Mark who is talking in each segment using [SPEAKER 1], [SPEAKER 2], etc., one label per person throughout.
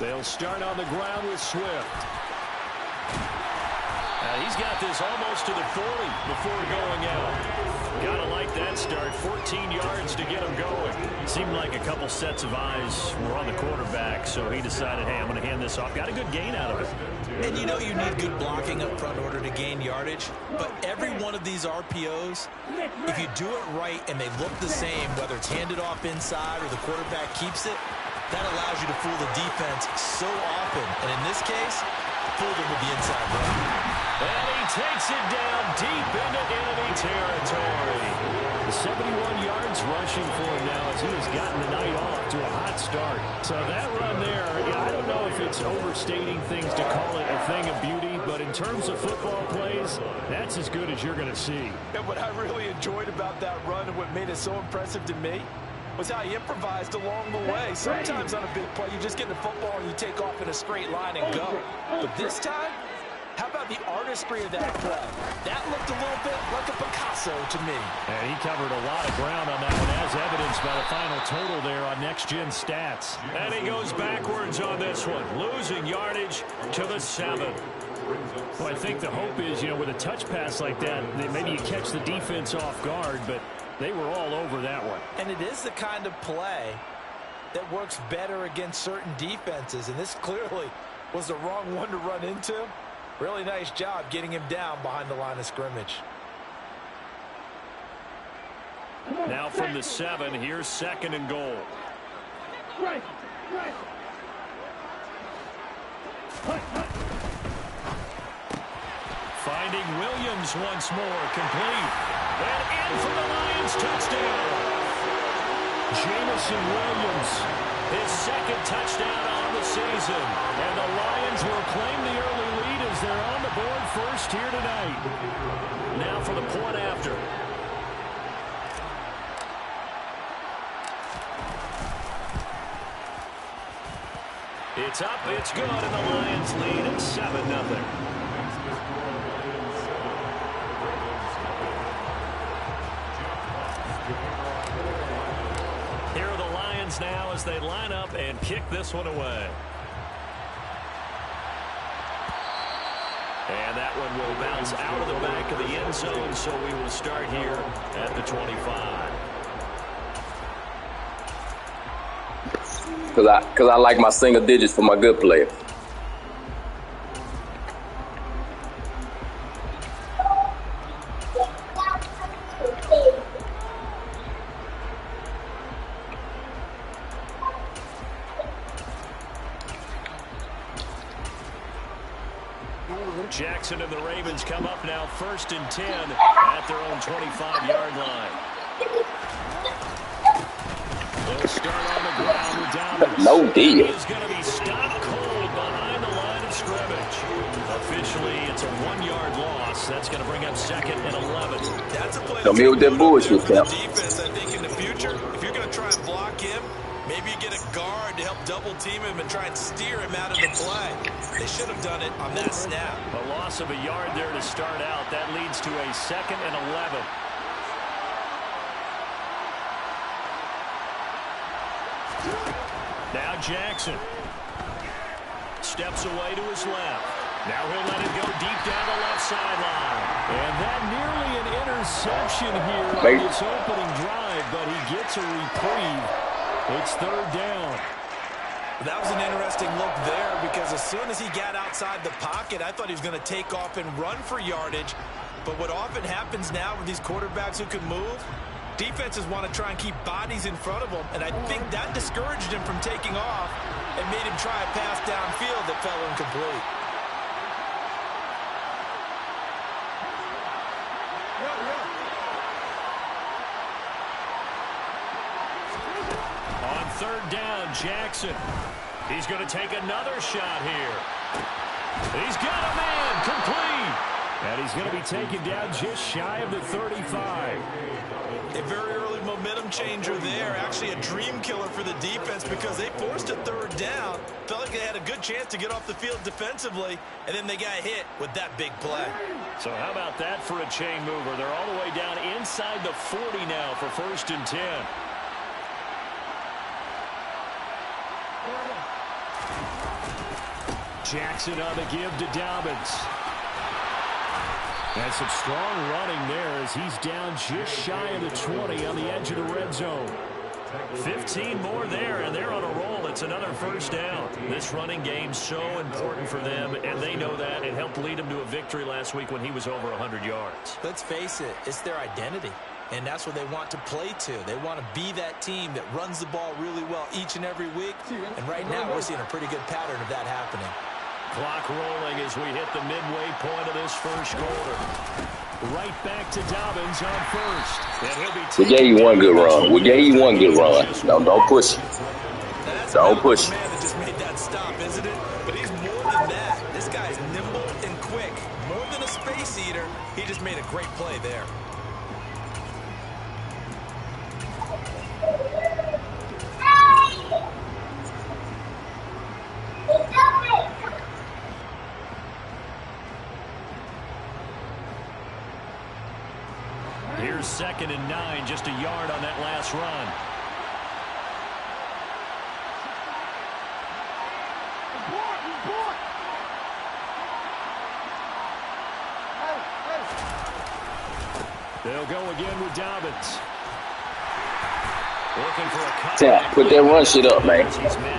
[SPEAKER 1] They'll start on the ground with Swift. He's got this almost to the 40 before going out. Gotta like that start. 14 yards to get him going. Seemed like a couple sets of eyes were on the quarterback, so he decided, hey, I'm going to hand this off. Got a good gain out of it.
[SPEAKER 2] And you know you need good blocking up front in order to gain yardage, but every one of these RPOs, if you do it right and they look the same, whether it's handed off inside or the quarterback keeps it, that allows you to fool the defense so often. And in this case, fooled him with the inside run.
[SPEAKER 1] And he takes it down deep into enemy territory. 71 yards rushing for him now as he has gotten the night off to a hot start. So that run there, I don't know if it's overstating things to call it a thing of beauty, but in terms of football plays, that's as good as you're going to see.
[SPEAKER 3] And what I really enjoyed about that run and what made it so impressive to me was how he improvised along the way. Sometimes on a big play, you just get the football and you take off in a straight line and go. But this time, how about the artistry of that play? That looked a little bit like a Picasso to me.
[SPEAKER 1] And he covered a lot of ground on that one, as evidenced by the final total there on Next Gen Stats. And he goes backwards on this one, losing yardage to the 7. Well, I think the hope is, with a touch pass like that, maybe you catch the defense off guard, but they were all over that one.
[SPEAKER 2] And it is the kind of play that works better against certain defenses, and this clearly was the wrong one to run into. Really nice job getting him down behind the line of scrimmage.
[SPEAKER 1] Now from the 7, here's 2nd and goal. Finding Williams once more, complete. And in for the Lions touchdown. Jamison Williams, his 2nd touchdown on the season. And the Lions will claim the early lead as they're on the board first here tonight. Now for the point after. It's up, it's good, and the Lions lead at 7-0. Here are the Lions now as they line up and kick this one away. And that one will bounce out of the back of the end zone, so we will start here at the 25.
[SPEAKER 4] Because I like my single digits for my good players.
[SPEAKER 1] Jackson and the Ravens come up now 1st and 10 at their own 25-yard line. They'll start on the ground with Dobbins.
[SPEAKER 4] No deal.
[SPEAKER 1] He is going to be stopped cold behind the line of scrimmage. Officially, it's a 1-yard loss. That's going to bring up 2nd and 11.
[SPEAKER 3] That's a play.
[SPEAKER 4] Don't be with that bullshit, Tamp.
[SPEAKER 3] Defense, I think in the future, if you're going to try and block him, maybe you get a guard to help double team him and try and steer him out of the play. They should have done it on that snap.
[SPEAKER 1] A loss of a yard there to start out. That leads to a 2nd and 11. Now Jackson steps away to his left. Now he'll let it go deep down the left sideline. And that nearly an interception here on his opening drive, but he gets a reprieve. It's 3rd down.
[SPEAKER 3] That was an interesting look there because as soon as he got outside the pocket, I thought he was going to take off and run for yardage. But what often happens now with these quarterbacks who can move, defenses want to try and keep bodies in front of them, and I think that discouraged him from taking off and made him try a pass downfield that fell incomplete.
[SPEAKER 1] On 3rd down, Jackson. He's going to take another shot here. He's got a man complete. And he's going to be taken down just shy of the 35.
[SPEAKER 3] A very early momentum changer there. Actually a dream killer for the defense because they forced a third down. Felt like they had a good chance to get off the field defensively, and then they got hit with that big play.
[SPEAKER 1] So how about that for a chain mover? They're all the way down inside the 40 now for 1st and 10. Jackson on the give to Dobbins. And some strong running there as he's down just shy of the 20 on the edge of the red zone. 15 more there, and they're on a roll. It's another 1st down. This running game's so important for them, and they know that. It helped lead them to a victory last week when he was over 100 yards.
[SPEAKER 2] Let's face it, it's their identity, and that's what they want to play to. They want to be that team that runs the ball really well each and every week, and right now we're seeing a pretty good pattern of that happening.
[SPEAKER 1] Clock rolling as we hit the midway point of this 1st quarter. Right back to Dobbins on 1st. And he'll be
[SPEAKER 4] we gave you one good run. We gave you one good run. No, don't push. Don't push.
[SPEAKER 3] Man that just made that stop, isn't it? But he's more than that. This guy's nimble and quick. More than a space eater. He just made a great play there.
[SPEAKER 1] Here's 2nd and 9, just a yard on that last run. They'll go again with Dobbins. Looking for a cut.
[SPEAKER 4] Tamp, put that run shit up, man.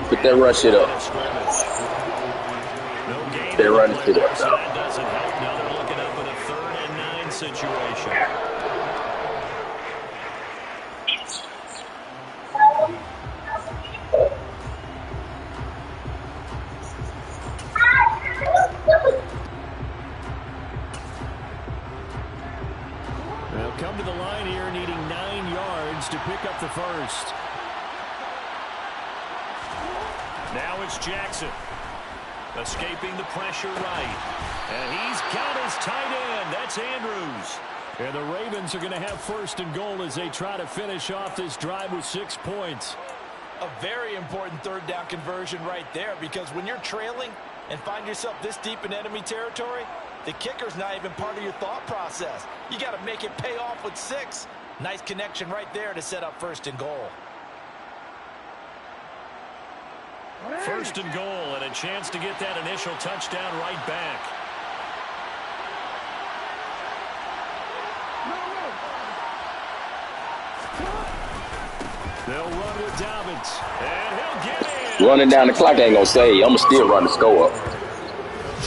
[SPEAKER 4] Put that run shit up.
[SPEAKER 1] No gain.
[SPEAKER 4] They run shit up,
[SPEAKER 1] so
[SPEAKER 4] though.
[SPEAKER 1] that doesn't help. Now they're looking up at a 3rd and 9 situation. They'll come to the line here needing 9 yards to pick up the 1st. Now it's Jackson. Escaping the pressure right. And he's got his tight end. That's Andrews. And the Ravens are going to have 1st and goal as they try to finish off this drive with 6 points.
[SPEAKER 3] A very important 3rd down conversion right there, because when you're trailing and find yourself this deep in enemy territory, the kicker's not even part of your thought process. You got to make it pay off with 6. Nice connection right there to set up 1st and goal.
[SPEAKER 1] 1st and goal, and a chance to get that initial touchdown right back. They'll run with Dobbins, and he'll get in.
[SPEAKER 4] Running down the clock ain't gonna save. I'm gonna still run the score up.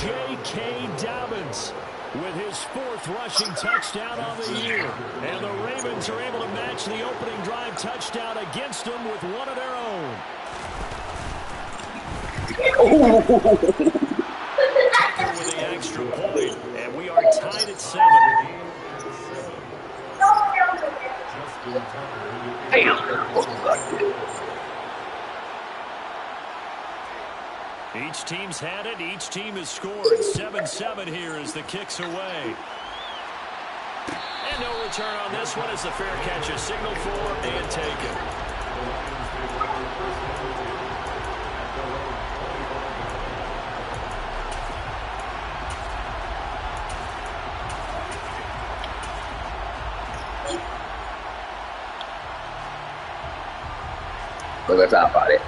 [SPEAKER 1] J.K. Dobbins with his 4th rushing touchdown on the year. And the Ravens are able to match the opening drive touchdown against them with one of their own. Tucker with the extra point, and we are tied at 7. Each team's had it. Each team has scored. 7-7 here as the kick's away. And no return on this one as the fair catch is signaled for and taken.
[SPEAKER 4] Look at that about it.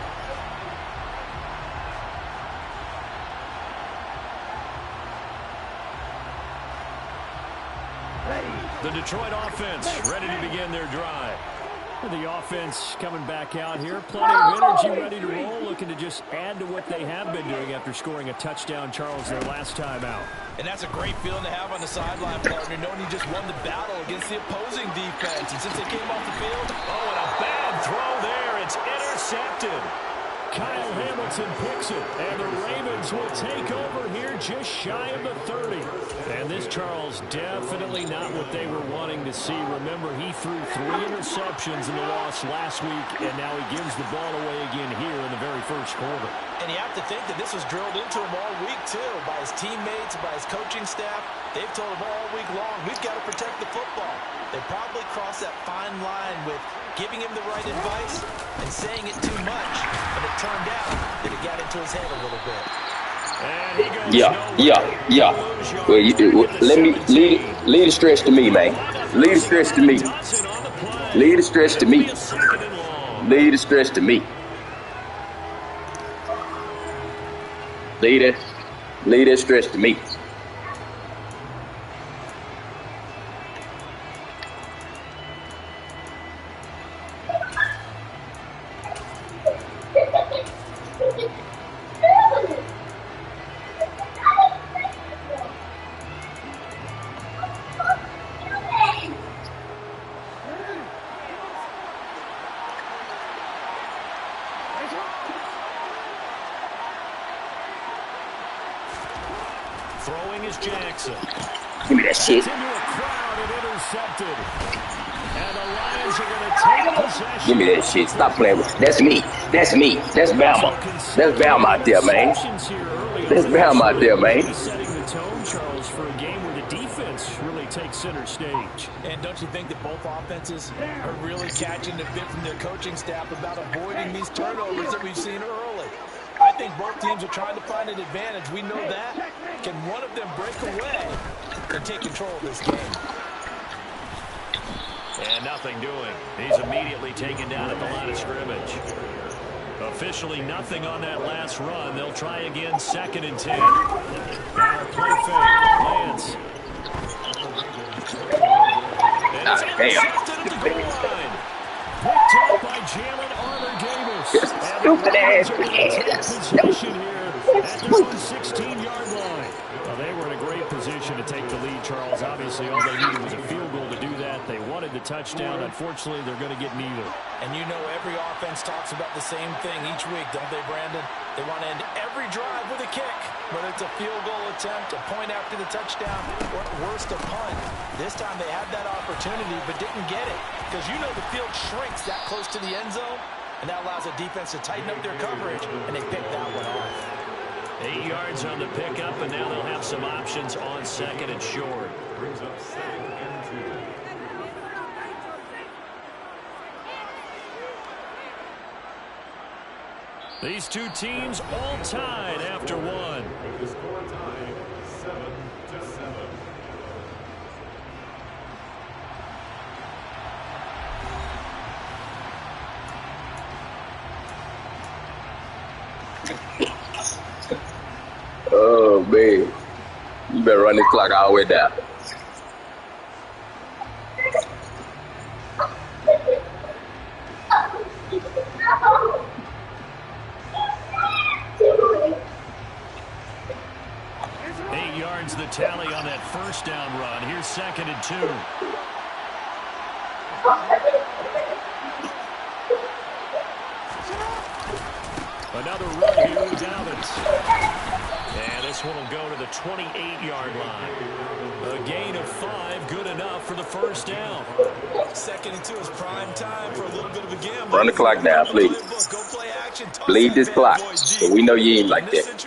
[SPEAKER 1] The Detroit offense ready to begin their drive. The offense coming back out here. Plenty of energy, ready to roll, looking to just add to what they have been doing after scoring a touchdown, Charles, their last time out.
[SPEAKER 3] And that's a great feeling to have on the sideline, partner, knowing you just won the battle against the opposing defense. And since they came off the field,
[SPEAKER 1] oh, and a bad throw there. It's intercepted. Kyle Hamilton picks it, and the Ravens will take over here just shy of the 30. And this throws, Charles, definitely not what they were wanting to see. Remember, he threw 3 interceptions in the loss last week, and now he gives the ball away again here in the very first quarter.
[SPEAKER 2] And you have to think that this was drilled into him all week, too, by his teammates, by his coaching staff. They've told him all week long, we've got to protect the football. They probably crossed that fine line with giving him the right advice and saying it too much. And it turned out that it got into his head a little bit.
[SPEAKER 4] Yeah. Well, let me lead the stretch to me, man. Lead the stretch to me. Lead the stretch to me. Lead the stretch to me. Lead that stretch to me.
[SPEAKER 1] Throwing is Jackson.
[SPEAKER 4] Give me that shit.
[SPEAKER 1] Into a crowd and intercepted. And the Lions are going to take possession.
[SPEAKER 4] Give me that shit. Stop playing with. That's me. That's Bama. That's Bama out there, man. That's Bama out there, man.
[SPEAKER 1] Setting the tone, Charles, for a game where the defense really takes center stage.
[SPEAKER 2] And don't you think that both offenses are really catching the bit from their coaching staff about avoiding these turnovers that we've seen early? I think both teams are trying to find an advantage. We know that. Can one of them break away and take control of this game?
[SPEAKER 1] And nothing doing. He's immediately taken down at the line of scrimmage. Officially nothing on that last run. They'll try again, 2nd and 10. Now play fake. Lance. And it's intercepted at the goal line. Picked up by Jalen Armour-Davis.
[SPEAKER 4] Stupid ass.
[SPEAKER 1] Possession here at their own 16-yard line. Well, they were in a great position to take the lead, Charles. Obviously, all they needed was a field goal to do that. They wanted the touchdown. Unfortunately, they're going to get neither.
[SPEAKER 2] And you know every offense talks about the same thing each week, don't they, Brandon? They want to end every drive with a kick, whether it's a field goal attempt, a point after the touchdown, or at worst, a punt. This time they had that opportunity but didn't get it because you know the field shrinks that close to the end zone, and that allows the defense to tighten up their coverage, and they picked that one off.
[SPEAKER 1] 8 yards on the pickup, and now they'll have some options on 2nd and short.
[SPEAKER 5] Brings up 2nd and 2.
[SPEAKER 1] These two teams all tied after one.
[SPEAKER 5] With the score tied 7-7.
[SPEAKER 4] Oh, man. You better run this clock all the way down.
[SPEAKER 1] The tally on that first down run. Here's 2nd and 2. Another run here with Dalvin. And this one will go to the 28-yard line. A gain of 5, good enough for the first down.
[SPEAKER 2] 2nd and 2 is prime time for a little bit of a gamble.
[SPEAKER 4] Run the clock down, please.
[SPEAKER 2] Go play action.
[SPEAKER 4] Bleed this clock, so we know you ain't like that.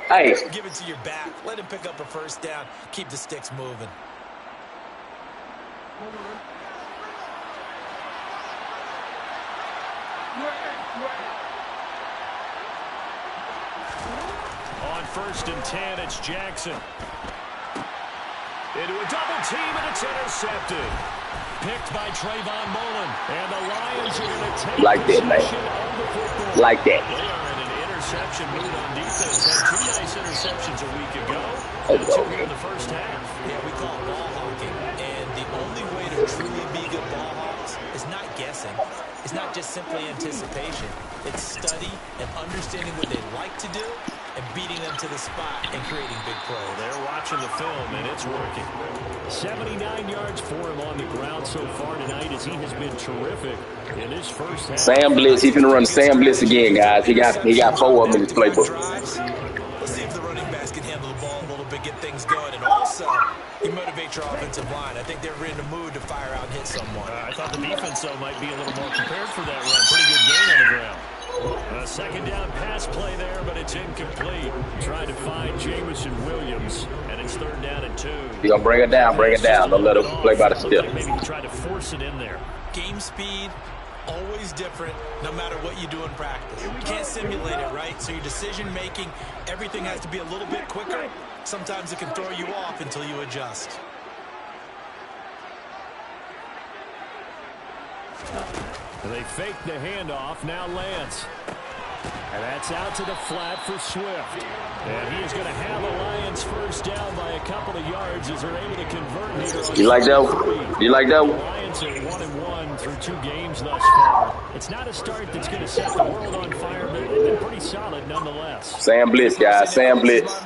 [SPEAKER 4] Hey.
[SPEAKER 2] Give it to your back. Let him pick up a first down. Keep the sticks moving.
[SPEAKER 1] On 1st and 10, it's Jackson. Into a double team, and it's intercepted. Picked by Trayvon Mullen. And the Lions are going to take
[SPEAKER 4] like that, man. Like that.
[SPEAKER 1] They are in an interception mood on defense. Had 2 nice interceptions a week ago. And 2 here in the first half.
[SPEAKER 2] Yeah, we call it ball hawking. And the only way to truly be good ball hawks is not guessing. It's not just simply anticipation. It's study and understanding what they like to do and beating them to the spot and creating big plays.
[SPEAKER 1] They're watching the film, and it's working. 79 yards for him on the ground so far tonight as he has been terrific in his first half.
[SPEAKER 4] Sam Blitz, he's going to run Sam Blitz again, guys. He got 4 of them in his playbook.
[SPEAKER 2] Let's see if the running backs can handle the ball a little bit, get things going. And also, You motivate your offensive line. I think they're in the mood to fire out and hit someone.
[SPEAKER 1] I thought the defense, though, might be a little more prepared for that run. Pretty good gain on the ground. A second down pass play there, but it's incomplete. Trying to find Jameson Williams, and it's 3rd down and 2.
[SPEAKER 4] You gonna bring it down, bring it down. Don't let him play by the stick.
[SPEAKER 1] Like maybe he tried to force it in there.
[SPEAKER 2] Game speed, always different, no matter what you do in practice. You can't simulate it, right? So your decision-making, everything has to be a little bit quicker. Sometimes it can throw you off until you adjust.
[SPEAKER 1] They fake the handoff. Now Lance. And that's out to the flat for Swift. And he is going to have a Lions first down by a couple of yards as they're able to convert here.
[SPEAKER 4] You like that? You like that?
[SPEAKER 1] The Lions are 1-1 through 2 games thus far. It's not a start that's going to set the world on fire, but they've been pretty solid nonetheless.
[SPEAKER 4] Sam Blitz, guys. Sam Blitz.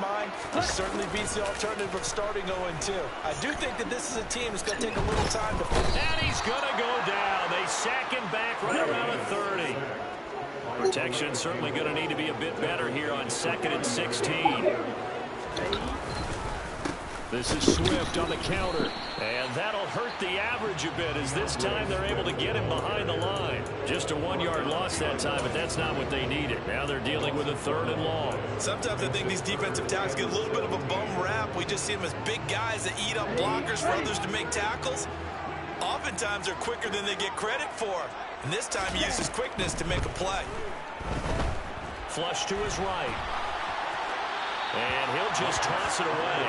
[SPEAKER 2] This certainly beats the alternative of starting 0-2. I do think that this is a team that's going to take a little time to...
[SPEAKER 1] And he's going to go down. They sack him back right around a 30. Protection certainly going to need to be a bit better here on 2nd and 16. This is Swift on the counter. And that'll hurt the average a bit as this time they're able to get him behind the line. Just a 1-yard loss that time, but that's not what they needed. Now they're dealing with a 3rd and long.
[SPEAKER 3] Sometimes I think these defensive tackles get a little bit of a bum rap. We just see them as big guys that eat up blockers for others to make tackles. Oftentimes they're quicker than they get credit for. And this time he uses quickness to make a play.
[SPEAKER 1] Flush to his right. And he'll just toss it away.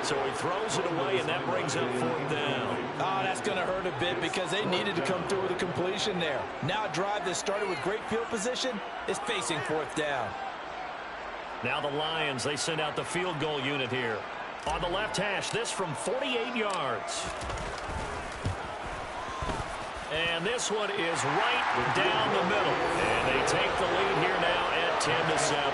[SPEAKER 1] So he throws it away, and that brings up 4th down.
[SPEAKER 2] Oh, that's going to hurt a bit because they needed to come through with a completion there. Now a drive that started with great field position is facing 4th down.
[SPEAKER 1] Now the Lions, they send out the field goal unit here. On the left hash, this from 48 yards. And this one is right down the middle. And they take the lead here now at 10-7.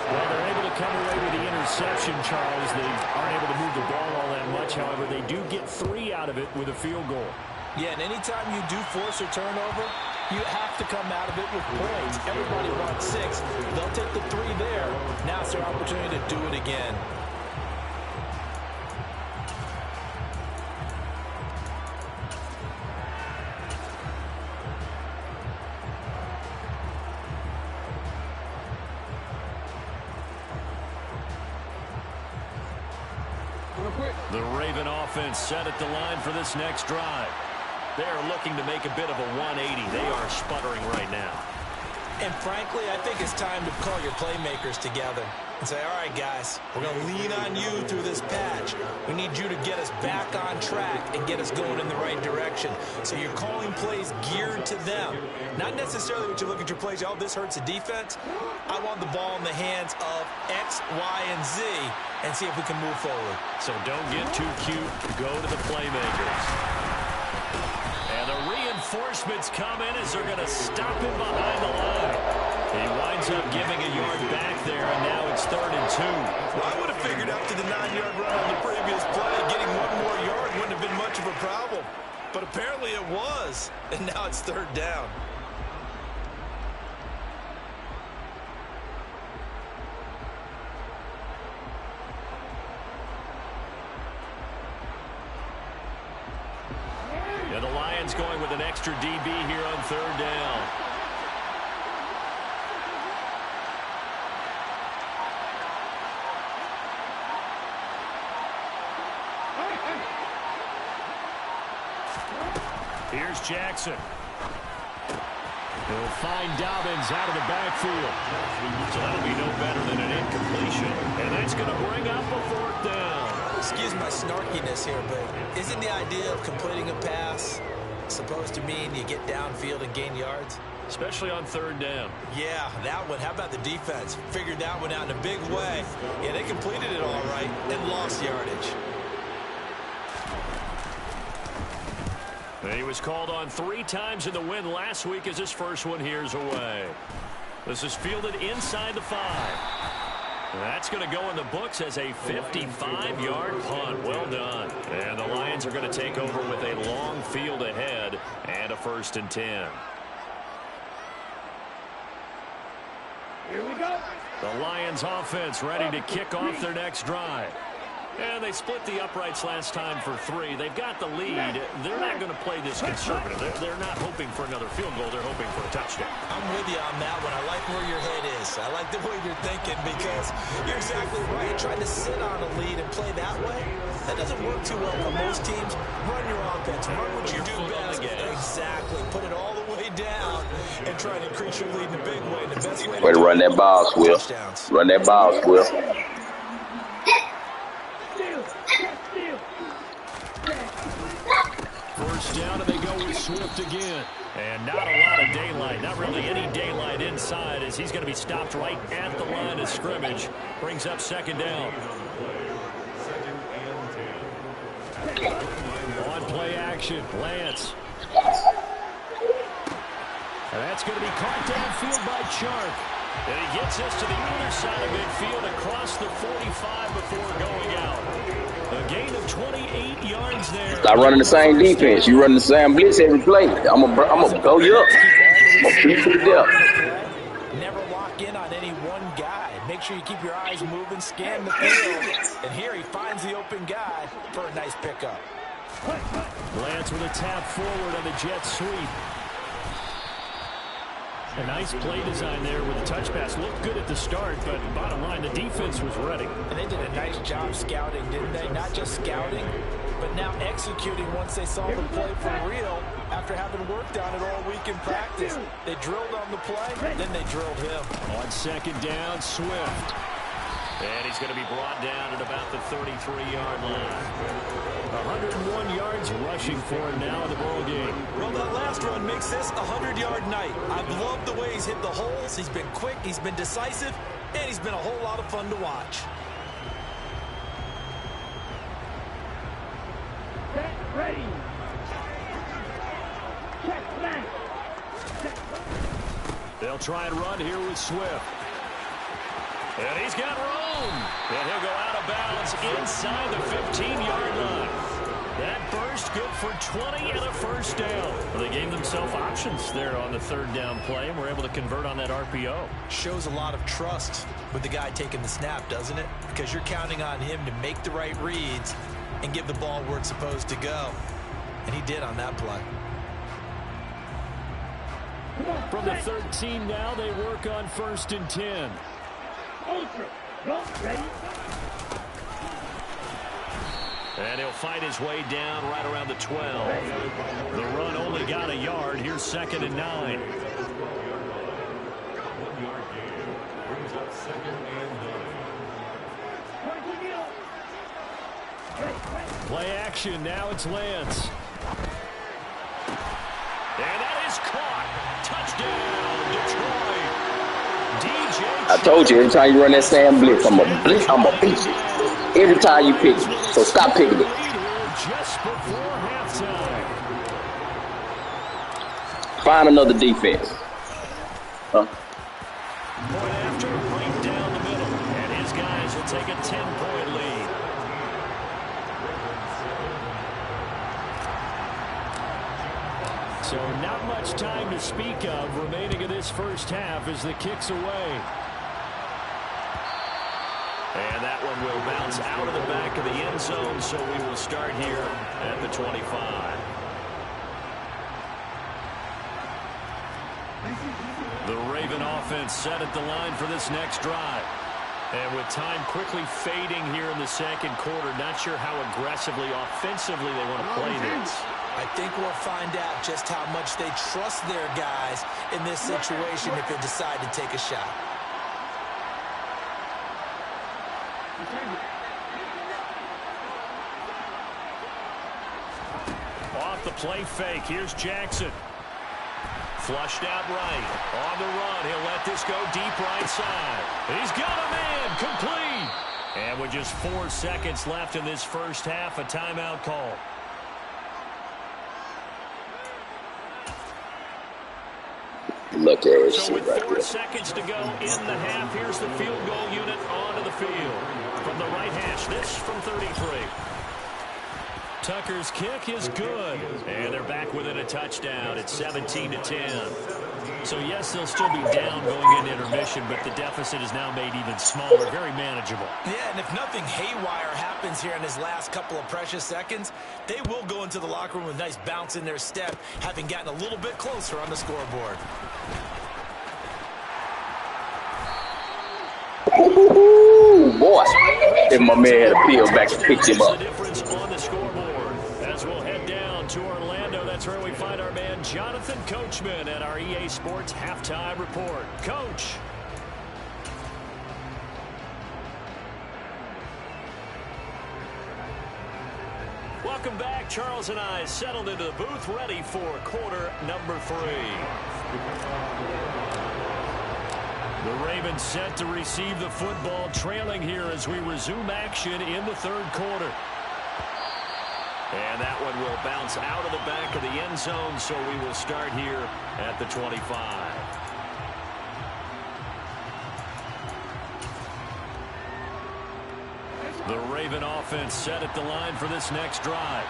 [SPEAKER 1] Well, they're able to come away with the interception, Charles. They aren't able to move the ball all that much. However, they do get 3 out of it with a field goal.
[SPEAKER 2] Yeah, and anytime you do force a turnover, you have to come out of it with points. Everybody wants 6. They'll take the 3 there. Now it's their opportunity to do it again.
[SPEAKER 1] The Raven offense set at the line for this next drive. They are looking to make a bit of a 180. They are sputtering right now.
[SPEAKER 2] And frankly, I think it's time to call your playmakers together and say, all right, guys, we're going to lean on you through this patch. We need you to get us back on track and get us going in the right direction. So you're calling plays geared to them. Not necessarily what you look at your plays, oh, this hurts the defense. I want the ball in the hands of X, Y, and Z and see if we can move forward.
[SPEAKER 1] So don't get too cute. Go to the playmakers. And the reinforcements come in as they're going to stop him behind the line. He winds up giving a yard back there, and now it's 3rd and 2.
[SPEAKER 3] Well, I would have figured after the 9-yard run on the previous play, getting 1 more yard wouldn't have been much of a problem. But apparently it was, and now it's 3rd down.
[SPEAKER 1] And the Lions going with an extra DB here on 3rd down. Here's Jackson. He'll find Dobbins out of the backfield. So that'll be no better than an incompletion. And that's going to bring up a 4th down.
[SPEAKER 2] Excuse my snarkiness here, but isn't the idea of completing a pass supposed to mean you get downfield and gain yards?
[SPEAKER 1] Especially on 3rd down.
[SPEAKER 2] Yeah, that one. How about the defense? Figured that one out in a big way. Yeah, they completed it all right and lost yardage.
[SPEAKER 1] He was called on 3 times in the win last week as his first one here's away. This is fielded inside the 5. That's going to go in the books as a 55-yard punt. Well done. And the Lions are going to take over with a long field ahead and a 1st and 10.
[SPEAKER 5] Here we go.
[SPEAKER 1] The Lions offense ready to kick off their next drive. And they split the uprights last time for 3. They've got the lead. They're not going to play this conservative. They're not hoping for another field goal. They're hoping for a touchdown.
[SPEAKER 2] I'm with you on that one. I like where your head is. I like the way you're thinking because you're exactly right. Trying to sit on a lead and play that way, that doesn't work too well for most teams. Run your offense. Run what you do best. Exactly. Put it all the way down and try to increase your lead in a big way. The best way
[SPEAKER 4] to run that ball, Swill. Run that ball, Swill.
[SPEAKER 1] First down, and they go with Swift again. And not a lot of daylight. Not really any daylight inside as he's going to be stopped right at the line of scrimmage. Brings up second down. On play action, Lance. And that's going to be caught downfield by Chark. And he gets us to the other side of midfield across the 45 before going out. A gain of 28 yards there.
[SPEAKER 4] Stop running the same defense. You run the same blitz every play. I'm gonna blow you up. I'm gonna beat you to death.
[SPEAKER 2] Never lock in on any one guy. Make sure you keep your eyes moving, scan the field. And here he finds the open guy for a nice pickup.
[SPEAKER 1] Lance with a tap forward on the jet sweep. A nice play design there with a touch pass. Looked good at the start, but bottom line, the defense was ready.
[SPEAKER 2] And they did a nice job scouting, didn't they? Not just scouting, but now executing once they saw the play for real after having worked on it all week in practice. They drilled on the play, then they drilled him.
[SPEAKER 1] On second down, Swift. And he's going to be brought down at about the 33-yard line. 101 yards rushing for him now in the ball game.
[SPEAKER 2] Well, that last run makes this a 100-yard night. I've loved the way he's hit the holes. He's been quick, he's been decisive, and he's been a whole lot of fun to watch.
[SPEAKER 6] Set, ready. Check, blank.
[SPEAKER 1] They'll try and run here with Swift. And he's got room. And he'll go out of bounds inside the 15-yard line. That burst good for 20 and a first down. Well, they gave themselves options there on the third down play and were able to convert on that RPO.
[SPEAKER 2] Shows a lot of trust with the guy taking the snap, doesn't it? Because you're counting on him to make the right reads and give the ball where it's supposed to go. And he did on that play.
[SPEAKER 1] From the 13 now, they work on 1st and 10.
[SPEAKER 6] Ultra. Go, ready.
[SPEAKER 1] And he'll fight his way down right around the 12. The run only got a yard. Here's 2nd and 9.
[SPEAKER 5] 1 yard gain brings up 2nd and 9.
[SPEAKER 1] Play action. Now it's Lance. And that is caught. Touchdown, Detroit.
[SPEAKER 4] I told you, every time you run that Sam blitz, I'm gonna beat you. Every time you pick it. So stop picking it.
[SPEAKER 1] Just before halftime.
[SPEAKER 4] Find another defense. Huh?
[SPEAKER 1] Point after, right down the middle. And his guys will take a 10-point lead. So not much time to speak of remaining in this first half as the kick's away. And that one will bounce out of the back of the end zone, so we will start here at the 25. The Raven offense set at the line for this next drive. And with time quickly fading here in the second quarter, not sure how aggressively, offensively they want to play this.
[SPEAKER 2] I think we'll find out just how much they trust their guys in this situation if they decide to take a shot.
[SPEAKER 1] Off the play fake. Here's Jackson. Flushed out right. On the run. He'll let this go deep right side. He's got a man. Complete. And with just 4 seconds left in this first half, a timeout call.
[SPEAKER 4] Look at it.
[SPEAKER 1] So with 4 seconds to go in the half, here's the field goal unit onto the field. From the right hash, this from 33. Tucker's kick is good. And they're back within a touchdown. It's 17-10. So, yes, they'll still be down going into intermission, but the deficit is now made even smaller, very manageable.
[SPEAKER 3] Yeah, and if nothing haywire happens here in his last couple of precious seconds, they will go into the locker room with a nice bounce in their step, having gotten a little bit closer on the scoreboard.
[SPEAKER 4] Ooh, boy. If my man had a peel back and picked him up.
[SPEAKER 1] The difference on the scoreboard as we'll head down to Orlando. That's where we find our man Jonathan Coachman at our EA Sports Halftime Report. Coach. Welcome back. Charles and I settled into the booth, ready for quarter number 3. The Ravens set to receive the football, trailing here as we resume action in the third quarter. And that one will bounce out of the back of the end zone, so we will start here at the 25. The Raven offense set at the line for this next drive.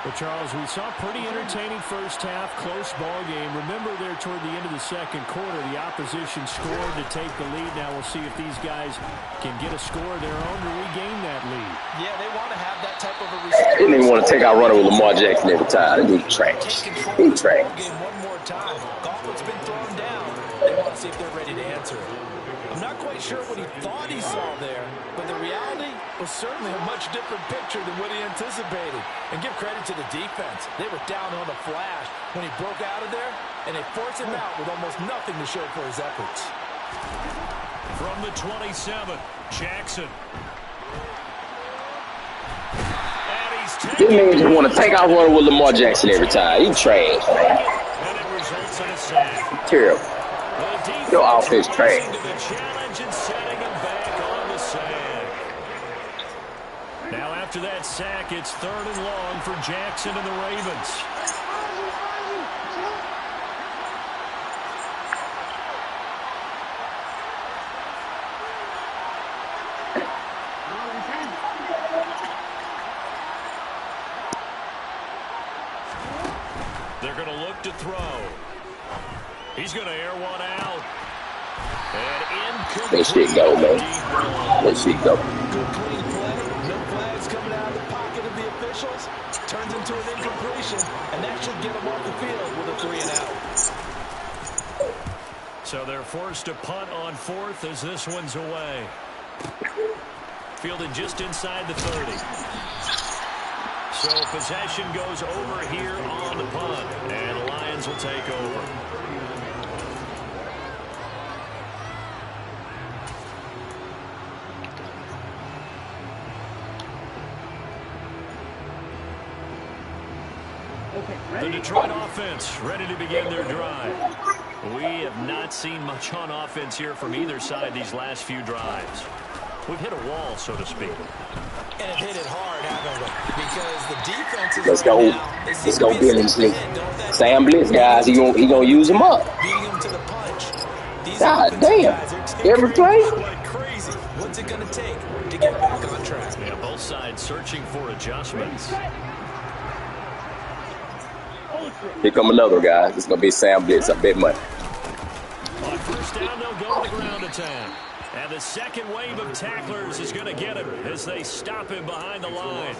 [SPEAKER 1] Well, Charles, we saw a pretty entertaining first half, close ball game. Remember there toward the end of the second quarter, the opposition scored to take the lead. Now we'll see if these guys can get a score of their own to regain that lead.
[SPEAKER 3] Yeah, they want to have that type of a
[SPEAKER 4] They didn't even want to take out running with Lamar Jackson every time. They do trash. He trash.
[SPEAKER 3] One more time. Gauntlet's been thrown down. They want to see if they're ready to answer it. I'm not quite sure what he thought he saw there, but the reality was certainly a much different picture than what he anticipated. And give credit to the defense. They were down on the flash when he broke out of there, and they forced him out with almost nothing to show for his efforts.
[SPEAKER 1] From the 27, Jackson. And he's
[SPEAKER 4] This man just want to take out running with Lamar Jackson every time. He trash, man.
[SPEAKER 1] and it results in a sack.
[SPEAKER 4] Terrible. Your offense trash.
[SPEAKER 1] To the challenge and setting him back on the sack. Now after that sack, it's 3rd and long for Jackson and the Ravens. They're going to look to throw. He's going to air one out. And
[SPEAKER 4] Let shit go, man. Let shit go.
[SPEAKER 3] Good clean play. No flags coming out of the pocket of the officials. Turns into an incompletion, and that should get them off the field with a 3 and out.
[SPEAKER 1] So they're forced to punt on 4th as this one's away. Fielded just inside the 30. So possession goes over here on the punt, and the Lions will take over. The Detroit offense ready to begin their drive. We have not seen much on offense here from either side these last few drives. We've hit a wall, so to speak.
[SPEAKER 3] And it hit it hard, haven't we? Because the defense is
[SPEAKER 4] Let's go. Let's go, Billingsley. Sam Blitz, guys. He gonna use them up.
[SPEAKER 3] Beating them to the punch. These
[SPEAKER 4] God
[SPEAKER 3] offensive
[SPEAKER 4] damn.
[SPEAKER 3] guys are taking
[SPEAKER 4] Every play?
[SPEAKER 3] risks like crazy. What's it going to take to get back on track?
[SPEAKER 1] Yeah, both sides searching for adjustments.
[SPEAKER 4] Here come another guy. It's gonna be Sam Blitz. I bet money.
[SPEAKER 1] On first down, they'll go to the ground attack. And the second wave of tacklers is going to get him as they stop him behind the line.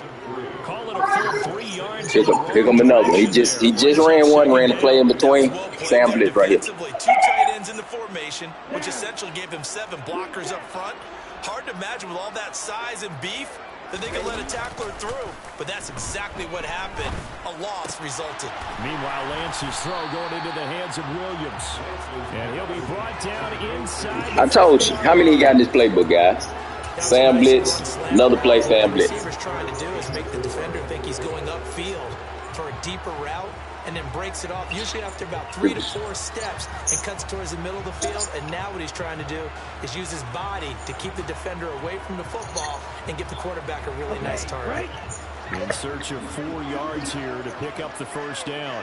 [SPEAKER 1] Call it a full 3 yards.
[SPEAKER 4] Here come another one. He just ran one, ran the play in between. Sam Blitz right here.
[SPEAKER 3] 2 tight ends in the formation, which essentially gave him 7 blockers up front. Hard to imagine with all that size and beef that they could let a tackler through. But that's exactly what happened. A loss resulted.
[SPEAKER 1] Meanwhile, Lance's throw going into the hands of Williams. And he'll be brought down inside.
[SPEAKER 4] I told you. How many you got in this playbook, guys? Sam Blitz. Another play, Sam Blitz.
[SPEAKER 3] What the receiver's trying to do is make the defender think he's going upfield for a deeper route and then breaks it off, usually after about 3 to 4 steps, and cuts towards the middle of the field. And now what he's trying to do is use his body to keep the defender away from the football and give the quarterback a really nice target.
[SPEAKER 1] In search of 4 yards here to pick up the first down.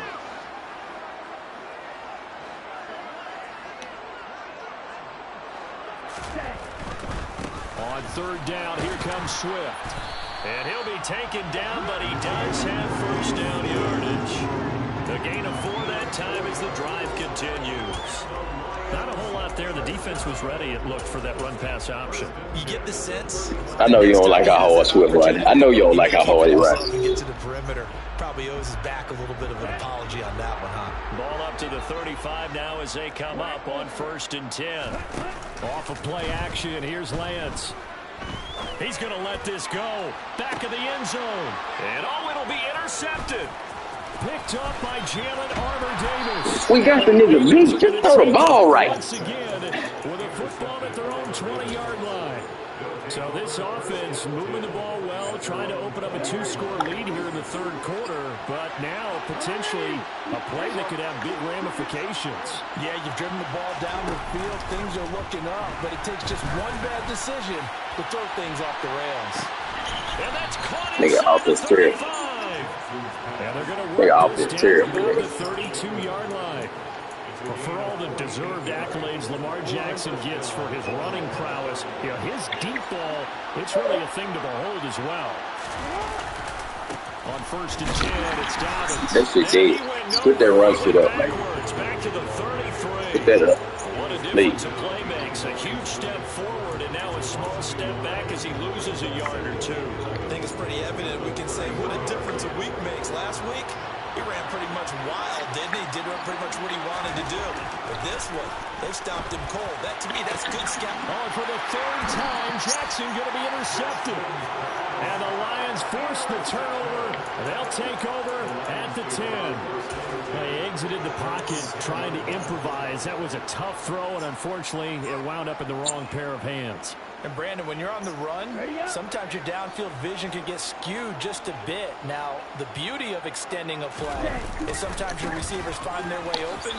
[SPEAKER 1] On third down, here comes Swift. And he'll be taken down, but he does have first down yardage. A gain of 4 that time as the drive continues. Not a whole lot there. The defense was ready, it looked, for that run-pass option.
[SPEAKER 2] You get the sense.
[SPEAKER 4] I know you don't like how hard Swift run. I know you don't like how hard he runs.
[SPEAKER 2] Get to the perimeter. Probably owes his back a little bit of an apology on that one, huh?
[SPEAKER 1] Ball up to the 35 now as they come up on 1st and 10. Off of play action, here's Lance. He's going to let this go. Back of the end zone. And it'll be intercepted. Picked up by Jalen Armour-Davis.
[SPEAKER 4] We got the nigga beat. Just throw the ball right.
[SPEAKER 1] Once again, with a football at their own 20-yard line. So this offense moving the ball well, trying to open up a 2-score lead here in the 3rd quarter, but now potentially a play that could have big ramifications.
[SPEAKER 3] Yeah, you've driven the ball down the field. Things are looking up, but it takes just one bad decision to throw things off the rails.
[SPEAKER 1] And that's caught
[SPEAKER 4] Nigga, off this trip.
[SPEAKER 1] And they're going to
[SPEAKER 4] Nigga,
[SPEAKER 1] work
[SPEAKER 4] off
[SPEAKER 1] this
[SPEAKER 4] this
[SPEAKER 1] down
[SPEAKER 4] trip.
[SPEAKER 1] the 32-yard line. But for all the deserved accolades Lamar Jackson gets for his running prowess, his deep ball, it's really a thing to behold as well. On 1st and 10, it's Dobbins.
[SPEAKER 4] That shit dead. Put that run shit up, man.
[SPEAKER 1] Back to the 33.
[SPEAKER 4] Put that up.
[SPEAKER 1] What a difference a play makes. A huge step forward and now a small step back as he loses a yard or 2.
[SPEAKER 2] I think it's pretty evident. We can say what a difference a week makes. Last week, he ran pretty much wild, didn't he? Did pretty much what he wanted to do. But this one, they stopped him cold. That, to me, that's good scout.
[SPEAKER 1] Oh, for the 3rd time, Jackson going to be intercepted. And the Lions force the turnover. They'll take over at the 10. They exited the pocket trying to improvise. That was a tough throw, and unfortunately, it wound up in the wrong pair of hands.
[SPEAKER 2] And Brandon, when you're on the run, sometimes your downfield vision can get skewed just a bit. Now, the beauty of extending a play is sometimes your receivers find their way open,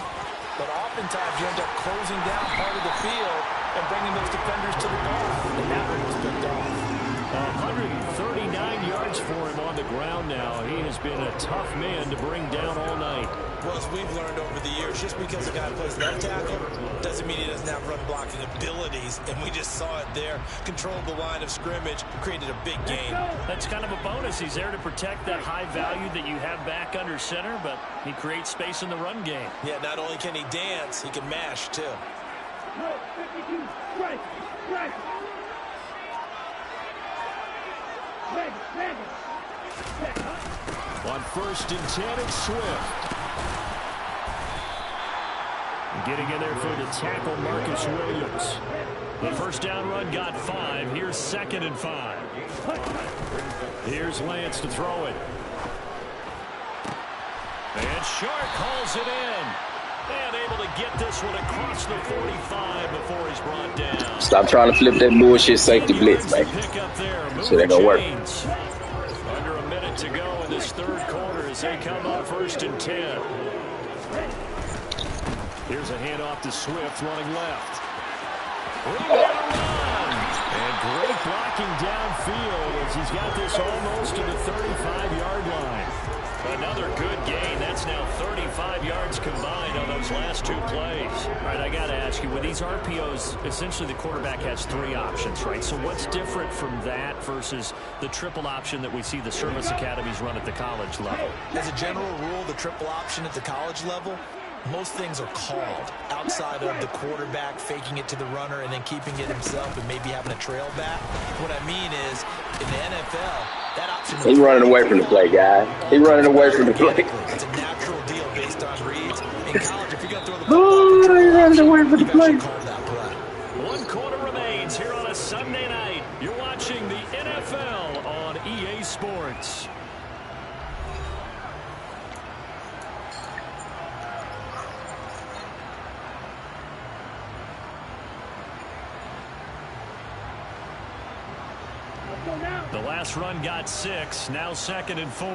[SPEAKER 2] but oftentimes you end up closing down part of the field and bringing those defenders to the ball. And that one was picked off.
[SPEAKER 1] 139 yards for him on the ground now. He has been a tough man to bring down all night.
[SPEAKER 2] Well, as we've learned over the years, just because a guy plays left tackle doesn't mean he doesn't have run blocking abilities. And we just saw it there. Controlled the line of scrimmage, created a big gain.
[SPEAKER 1] That's kind of a bonus. He's there to protect that high value that you have back under center, but he creates space in the run game.
[SPEAKER 2] Yeah, not only can he dance, he can mash, too.
[SPEAKER 6] No, 52, strike, strike. Ready.
[SPEAKER 1] On 1st and 10, it's Swift. Getting in there for the tackle, Marcus Williams. The 1st down run got 5. Here's 2nd and 5. Here's Lance to throw it. And Shark calls it in. And able to get this one across the 45 before he's brought down.
[SPEAKER 4] Stop trying to flip that bullshit safety blitz, man. Shit ain't gonna work.
[SPEAKER 1] Under a minute to go in this 3rd quarter as they come up 1st and 10. Here's a handoff to Swift running left. And great blocking downfield as he's got this almost to the 35-yard line. Another good gain. That's now 35 yards combined on those last 2 plays. All right, I got to ask you, with these RPOs, essentially the quarterback has 3 options, right? So what's different from that versus the triple option that we see the service academies run at the college level?
[SPEAKER 2] As a general rule, the triple option at the college level, most things are called outside of the quarterback faking it to the runner and then keeping it himself and maybe having a trail back. What I mean is, in the NFL, that option...
[SPEAKER 4] He's running away from the play, guy. He's running away from the play.
[SPEAKER 2] It's a natural deal based on reads. In college, if you're going to throw the
[SPEAKER 4] Oh, he's running away from the play.
[SPEAKER 2] call that play.
[SPEAKER 1] 1 quarter remains here on a Sunday night. You're watching the NFL on EA Sports. The last run got 6, now 2nd and 4.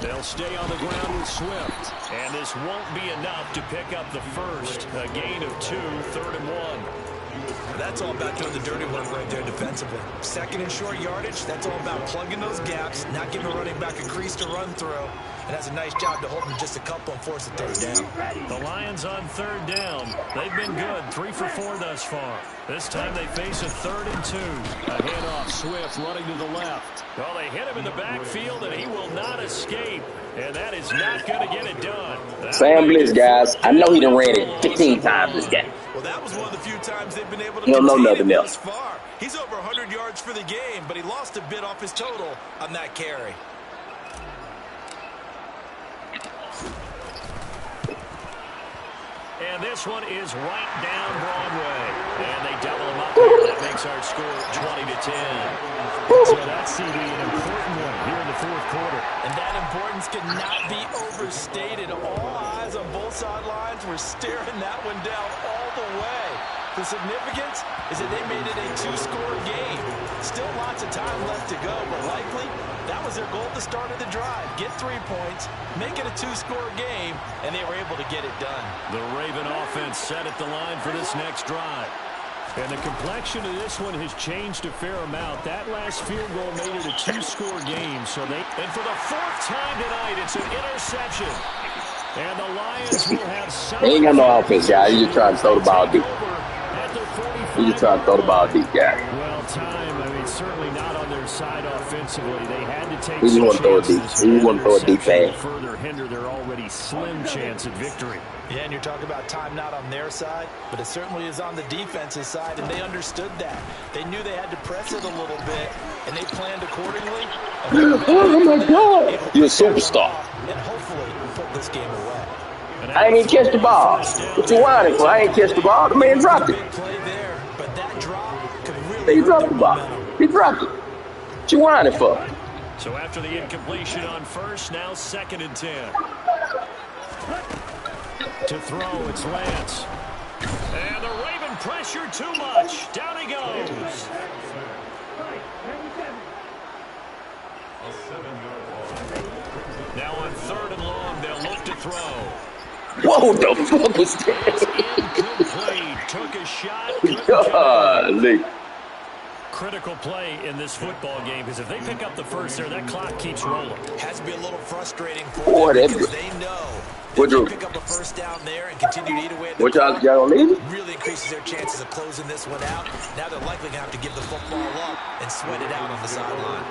[SPEAKER 1] They'll stay on the ground with Swift, and this won't be enough to pick up the first. A gain of 2, 3rd and 1.
[SPEAKER 2] That's all about doing the dirty work right there defensively. 2nd and short yardage, that's all about plugging those gaps, not giving a running back a crease to run through, and has a nice job to hold him just a couple and force a third down.
[SPEAKER 1] The Lions on third down. They've been good, 3 for 4 thus far. This time they face a 3rd and 2. A handoff, Swift running to the left. Well, they hit him in the backfield, and he will not escape. And that is not going to get it done.
[SPEAKER 4] Sam Bliss, guys. I know he done ran it 15 times this game.
[SPEAKER 3] Well, that was one of the few times they've been able to
[SPEAKER 4] He don't know
[SPEAKER 3] contain
[SPEAKER 4] nothing
[SPEAKER 3] him
[SPEAKER 4] else.
[SPEAKER 3] thus far. He's over 100 yards for the game, but he lost a bit off his total on that carry.
[SPEAKER 1] And this one is right down Broadway. And they double him up here. That makes our score 20-10. So that's CD, an important one here in the 4th quarter.
[SPEAKER 2] And that importance cannot be overstated. All eyes on both sidelines were staring that one down all the way. The significance is that they made it a 2-score game. Still lots of time left to go, but likely that was their goal at the start of the drive. Get 3 points, make it a 2-score game, and they were able to get it done.
[SPEAKER 1] The Raven offense set at the line for this next drive. And the complexion of this one has changed a fair amount. That last field goal made it a 2-score game. And for the 4th time tonight, it's an interception. And the Lions will have some.
[SPEAKER 4] They ain't got no offense, guys. You just trying to throw the ball deep. You just trying to throw the ball deep, guys.
[SPEAKER 1] Well, time, I mean, certainly not on their side offensively. They had to take
[SPEAKER 4] He just want to throw it deep. He just want to throw it deep
[SPEAKER 1] chances
[SPEAKER 4] fast.
[SPEAKER 1] to further hinder their already slim chance at victory.
[SPEAKER 2] Yeah, and you're talking about time not on their side, but it certainly is on the defensive side, and they understood that. They knew they had to press it a little bit, and they planned accordingly.
[SPEAKER 4] Oh, my God. You're a superstar.
[SPEAKER 2] And hopefully put this game away.
[SPEAKER 4] I ain't even catch the ball. What you whining for? I ain't catch the ball. The man dropped it.
[SPEAKER 2] Big play there, but that drop could really
[SPEAKER 4] He
[SPEAKER 2] hurt
[SPEAKER 4] dropped
[SPEAKER 2] their
[SPEAKER 4] the ball.
[SPEAKER 2] momentum.
[SPEAKER 4] He dropped it. What you whining for?
[SPEAKER 1] So after the incompletion on first, now 2nd and 10. To throw, it's Lance. And the Raven pressure too much. Down he goes.
[SPEAKER 5] A 7-yard loss.
[SPEAKER 1] Now on 3rd and long, they'll look to throw.
[SPEAKER 4] Whoa, what the fuck was that?
[SPEAKER 1] Incomplete. Took a shot. couldn't connect.
[SPEAKER 4] Golly.
[SPEAKER 1] Critical play in this football game, because if they pick up the first there, that clock keeps rolling.
[SPEAKER 2] Has to be a little frustrating for
[SPEAKER 4] Boy,
[SPEAKER 2] them
[SPEAKER 4] that-
[SPEAKER 2] because they know
[SPEAKER 4] What
[SPEAKER 2] if they
[SPEAKER 4] you-
[SPEAKER 2] pick up a first down there and continue to eat away at the
[SPEAKER 4] What y'all
[SPEAKER 2] clock,
[SPEAKER 4] gonna leave it?
[SPEAKER 2] really increases their chances of closing this one out. Now they're likely going to have to give the football up and sweat it out on the sideline.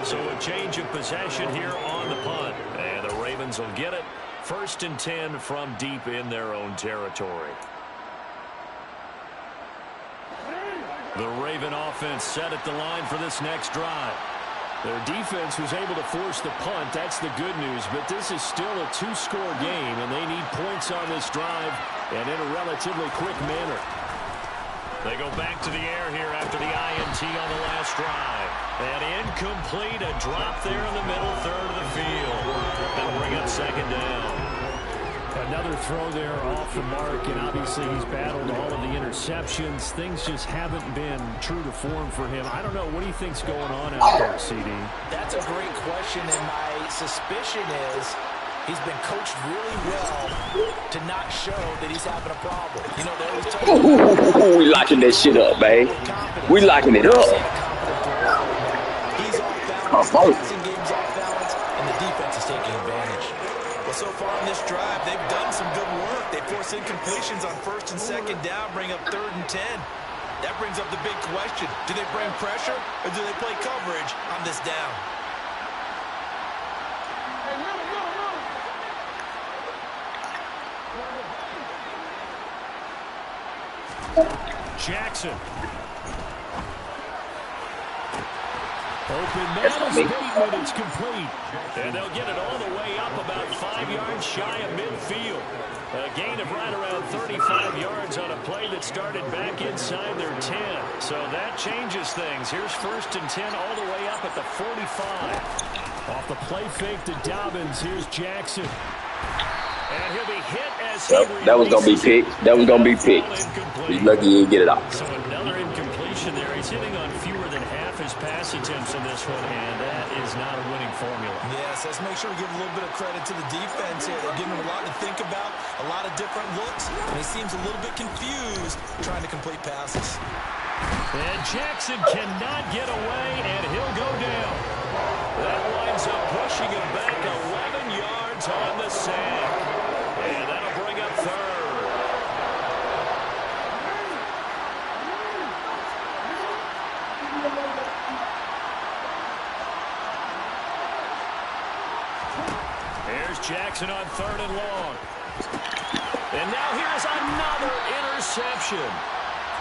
[SPEAKER 1] So a change of possession here on the punt. And the Ravens will get it. 1st and 10 from deep in their own territory. The Raven offense set at the line for this next drive. Their defense was able to force the punt. That's the good news. But this is still a 2-score game, and they need points on this drive and in a relatively quick manner. They go back to the air here after the INT on the last drive. And incomplete, a drop there in the middle 3rd of the field. That'll bring up 2nd down. Another throw there off the mark, and obviously he's battled all of the interceptions. Things just haven't been true to form for him. I don't know. What do you think's going on out there, CD?
[SPEAKER 2] That's a great question, and my suspicion is he's been coached really well to not show that he's having a problem. You know, they always tell you,
[SPEAKER 4] We locking that shit up, man. We locking it up.
[SPEAKER 2] he's off
[SPEAKER 4] My
[SPEAKER 2] balance, the
[SPEAKER 4] fault.
[SPEAKER 2] passing game's off balance, and the defense is taking advantage. Well, so far in this drive, they've done some good work. They force incompletions on 1st and 2nd down, bring up 3rd and 10. That brings up the big question. Do they bring pressure, or do they play coverage on this down?
[SPEAKER 1] Jackson. Open
[SPEAKER 4] That's
[SPEAKER 1] man
[SPEAKER 4] not
[SPEAKER 1] is
[SPEAKER 4] me.
[SPEAKER 1] Bateman. It's complete. And they'll get it all the way up about 5 yards shy of midfield. A gain of right around 35 yards on a play that started back inside their 10. So that changes things. Here's 1st and 10 all the way up at the 45. Off the play fake to Dobbins. Here's Jackson. And he'll be hit as he
[SPEAKER 4] That was gonna be
[SPEAKER 1] releases
[SPEAKER 4] picked.
[SPEAKER 1] it.
[SPEAKER 4] That was gonna be picked.
[SPEAKER 1] Incomplete.
[SPEAKER 4] He's lucky he didn't get it off.
[SPEAKER 1] So another incompletion there. He's hitting on fewer than half his pass attempts in this one, and that is not a winning formula.
[SPEAKER 2] Yes, let's make sure we give a little bit of credit to the defense here. They're giving him a lot to think about, a lot of different looks, and he seems a little bit confused trying to complete passes.
[SPEAKER 1] And Jackson cannot get away, and he'll go down. That winds up pushing him back 11 yards on the sack. And that'll bring up third. Here's Jackson on 3rd and long. And now here's another interception.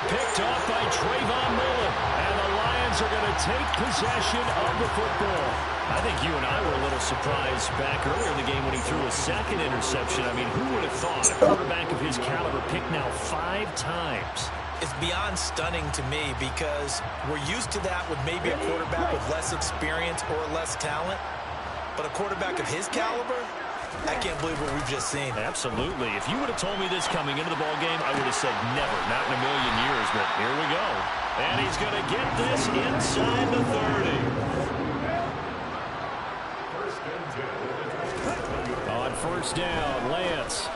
[SPEAKER 1] Picked off by Trayvon Mullen. And the Lions are going to take possession of the football. I think you and I were a little surprised back earlier in the game when he threw a 2nd interception. I mean, who would have thought a quarterback of his caliber picked now 5 times?
[SPEAKER 2] It's beyond stunning to me because we're used to that with maybe a quarterback with less experience or less talent. But a quarterback of his caliber, I can't believe what we've just seen.
[SPEAKER 1] Absolutely. If you would have told me this coming into the ball game, I would have said never, not in a million years. But here we go. And he's going to get this inside the 30. On 1st down, Lance.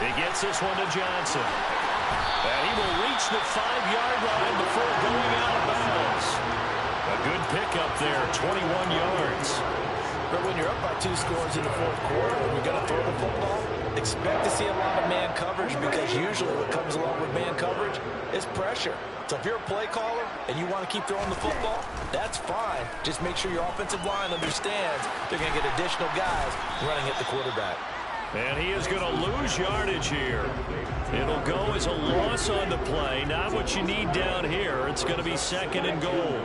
[SPEAKER 1] He gets this one to Johnson. And he will reach the 5-yard line before going out of bounds. A good pickup there, 21 yards.
[SPEAKER 2] But when you're up by 2 scores in the 4th quarter and you're going to throw the football, expect to see a lot of man coverage because usually what comes along with man coverage is pressure. So if you're a play caller and you want to keep throwing the football, that's fine. Just make sure your offensive line understands they're going to get additional guys running at the quarterback.
[SPEAKER 1] And he is going to lose yardage here. It'll go as a loss on the play. Not what you need down here. It's going to be 2nd and goal.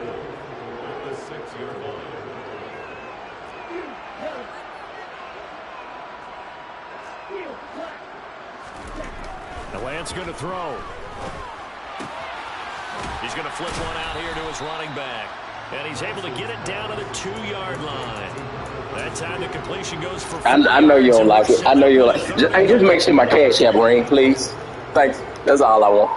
[SPEAKER 1] Lance going to throw. He's going to flip one out here to his running back. And he's able to get it down to the 2-yard line. That time the completion goes for 4
[SPEAKER 4] I know you don't like it. I know you don't like it. Hey, just make sure my cash app ring, please. Thanks. That's all I want.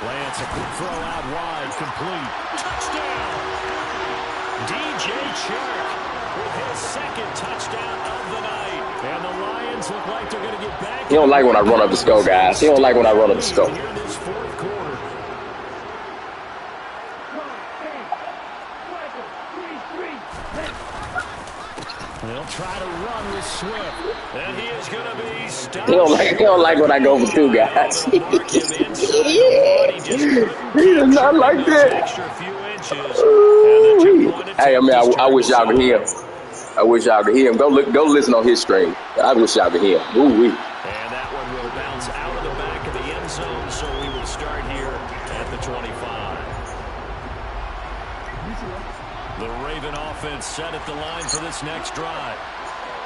[SPEAKER 1] Lance, a quick throw out wide, complete. Touchdown! DJ Chark with his 2nd touchdown of the night. And the Lions look like they're going to get back.
[SPEAKER 4] He don't like when I run up the score, guys. He don't like when I run up the score.
[SPEAKER 1] Here in this 4th quarter. They'll try to run with Swift. And he is going to be stopped.
[SPEAKER 4] He don't like when I go for 2 guys. He does not like that. Hey, I mean, I wish y'all could hear him. I wish y'all could hear him. Go listen on his stream. I wish y'all could hear him. Ooh-wee.
[SPEAKER 1] And that one will bounce out of the back of the end zone, so we will start here at the 25. The Raven offense set at the line for this next drive.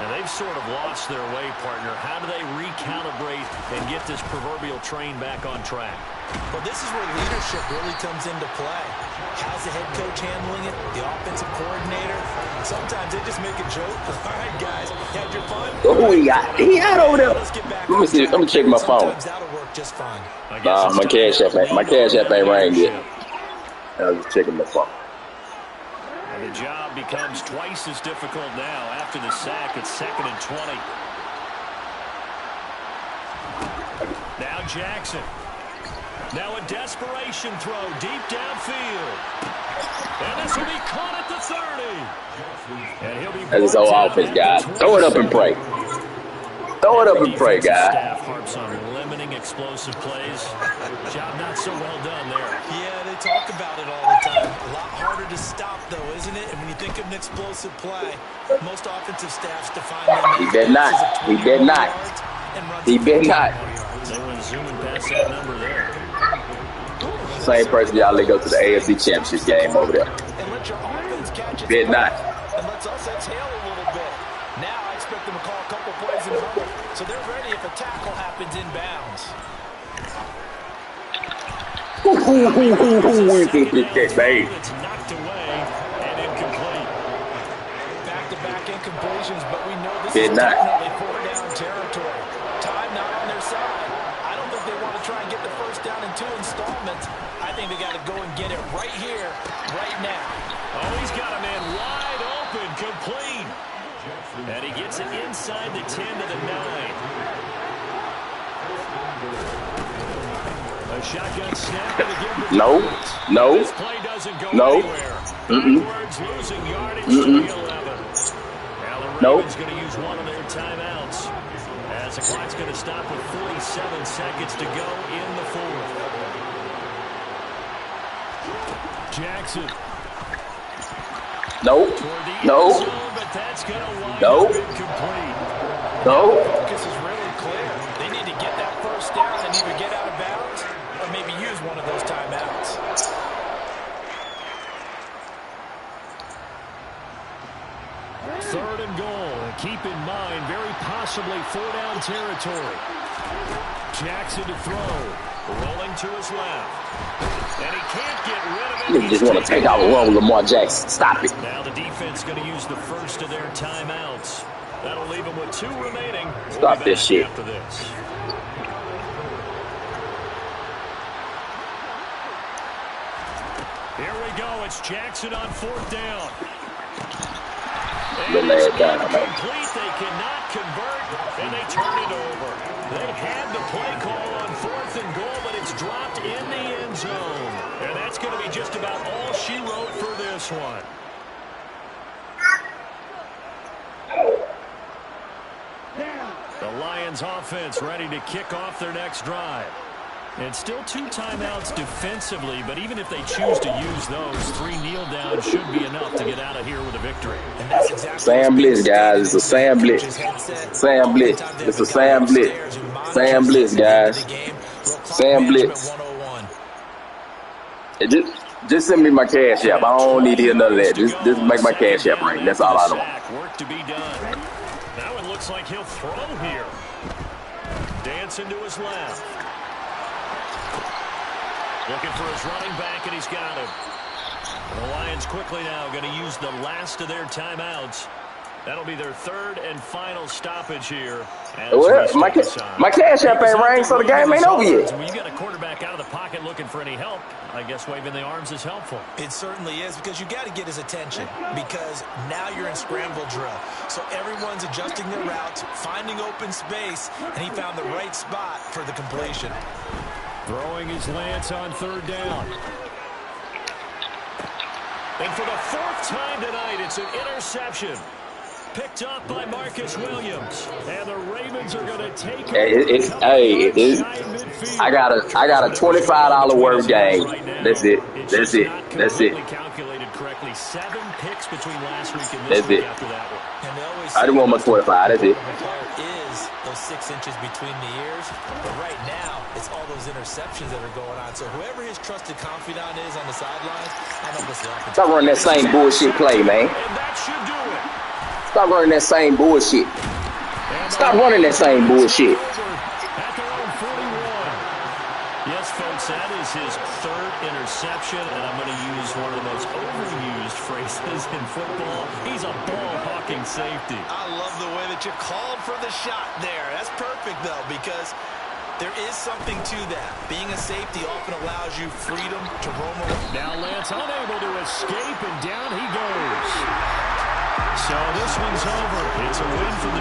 [SPEAKER 1] And they've sort of lost their way, partner. How do they recalibrate and get this proverbial train back on track?
[SPEAKER 2] Well, this is where leadership really comes into play. How's the head coach handling it? The offensive coordinator? Sometimes they just make a joke. All right, guys, had your fun?
[SPEAKER 4] Oh, he out over there. Let me see. Let me check my phone.
[SPEAKER 2] Sometimes that'll work just fine.
[SPEAKER 4] Nah, my cash app ain't rang yet. I was checking my phone.
[SPEAKER 1] And the job becomes twice as difficult now after the sack. It's 2nd and 20. Now Jackson. Now a desperation throw deep downfield. And this will be caught at the 30. And he'll be
[SPEAKER 4] That's his whole offense, guys. Throw it up and pray. Throw it up and pray, guys.
[SPEAKER 1] Staff harps on limiting explosive plays. Job not so well done there.
[SPEAKER 2] Yeah, they talk about it all the time. A lot harder to stop, though, isn't it? And when you think of an explosive play, most offensive staffs define them.
[SPEAKER 4] He better not. He better not. He better not.
[SPEAKER 1] They went zooming past that number there.
[SPEAKER 4] Same person y'all let go to the AFC Championship game over there.
[SPEAKER 2] And let your offense catch its
[SPEAKER 4] Better not.
[SPEAKER 2] and lets us exhale a little bit. Now I expect them to call a couple plays in a row, so they're ready if a tackle happens in bounds.
[SPEAKER 1] It's knocked away and incomplete.
[SPEAKER 2] Back-to-back incompletions, but we know this
[SPEAKER 4] Did
[SPEAKER 2] is
[SPEAKER 4] not.
[SPEAKER 2] definitely four-down territory. Time not on their side. I don't think they want to try and get the first down in 2 installments. I think they got to go and get it right here, right now.
[SPEAKER 1] Oh, he's got a man wide open, complete. And he gets it inside the 10 to the 9. A shotgun snap to give the
[SPEAKER 4] No. No.
[SPEAKER 1] This play doesn't go
[SPEAKER 4] No.
[SPEAKER 1] anywhere.
[SPEAKER 4] Mm-mm.
[SPEAKER 1] Backwards, losing yardage to
[SPEAKER 4] Mm-mm.
[SPEAKER 1] the 11. Now the
[SPEAKER 4] Nope.
[SPEAKER 1] Ravens going to use one of their timeouts. As the clock's going to stop with 47 seconds to go in the fourth. Jackson.
[SPEAKER 4] Nope.
[SPEAKER 1] Toward the
[SPEAKER 4] No.
[SPEAKER 1] end zone, but that's going to wind
[SPEAKER 4] Nope.
[SPEAKER 1] up incomplete.
[SPEAKER 4] No.
[SPEAKER 2] Focus is really clear. They need to get that first down and either get out of bounds or maybe use one of those timeouts.
[SPEAKER 1] Third and goal. And keep in mind, very possibly 4-down territory. Jackson to throw. Rolling to his left. And he can't get rid of it.
[SPEAKER 4] You just want to take out a run with Lamar Jackson. Stop it.
[SPEAKER 1] Now the defense going to use the first of their timeouts. That'll leave them with 2 remaining.
[SPEAKER 4] Stop this shit.
[SPEAKER 1] After this. Here we go. It's Jackson on 4th down.
[SPEAKER 4] Good lad down, man.
[SPEAKER 1] Complete. They cannot convert, and they turn it over. They had the play call on 4th and goal, but it's dropped in the end zone. And that's going to be just about all she wrote for this one. The Lions offense ready to kick off their next drive. And still 2 timeouts defensively, but even if they choose to use those, 3 kneel downs should be enough to get out of here with a victory.
[SPEAKER 2] And that's exactly
[SPEAKER 4] Sam Blitz, guys. It's a Sam Blitz. Sam Blitz. It's a Sam Blitz. Sam Blitz, guys. Sam Blitz. Just send me my cash app. I don't need to hear none of that. Just make my cash app ring. That's all I know.
[SPEAKER 1] Work to be done. Now it looks like he'll throw here. Dancing to his left. Looking for his running back, and he's got him. The Lions quickly now going to use the last of their timeouts. That'll be their 3rd and final stoppage here.
[SPEAKER 4] Well, my cash app ain't rang, so the game ain't over yet.
[SPEAKER 1] When you got a quarterback out of the pocket looking for any help, I guess waving the arms is helpful.
[SPEAKER 2] It certainly is, because you got to get his attention, because now you're in scramble drill. So everyone's adjusting their routes, finding open space, and he found the right spot for the completion.
[SPEAKER 1] Throwing his Lance on 3rd down. And for the 4th time tonight, it's an interception. Picked up by Marcus Williams. And the Ravens are going to take
[SPEAKER 4] I got a $25 worth game. That's it. That's it. That's it.
[SPEAKER 1] Calculated correctly. 7 picks between last week and
[SPEAKER 4] this week after that one. I didn't want my 25. That's it.
[SPEAKER 2] Is those 6 inches between the ears, but right now it's all those interceptions that are going on. So whoever his trusted confidant is on the sidelines, I know this is.
[SPEAKER 4] Stop running that same bullshit play, man.
[SPEAKER 1] And that should do it.
[SPEAKER 4] Stop running that same bullshit. Stop running that same bullshit.
[SPEAKER 1] At their own 41. Yes, folks, that is his 3rd interception, and I'm going to use one of the most overused phrases in football. He's a ball-hawking safety.
[SPEAKER 2] I love the way that you called for the shot there. That's perfect, though, because there is something to that. Being a safety often allows you freedom to roam around.
[SPEAKER 1] Now Lance unable to escape, and down he goes. So this one's over. It's a win for the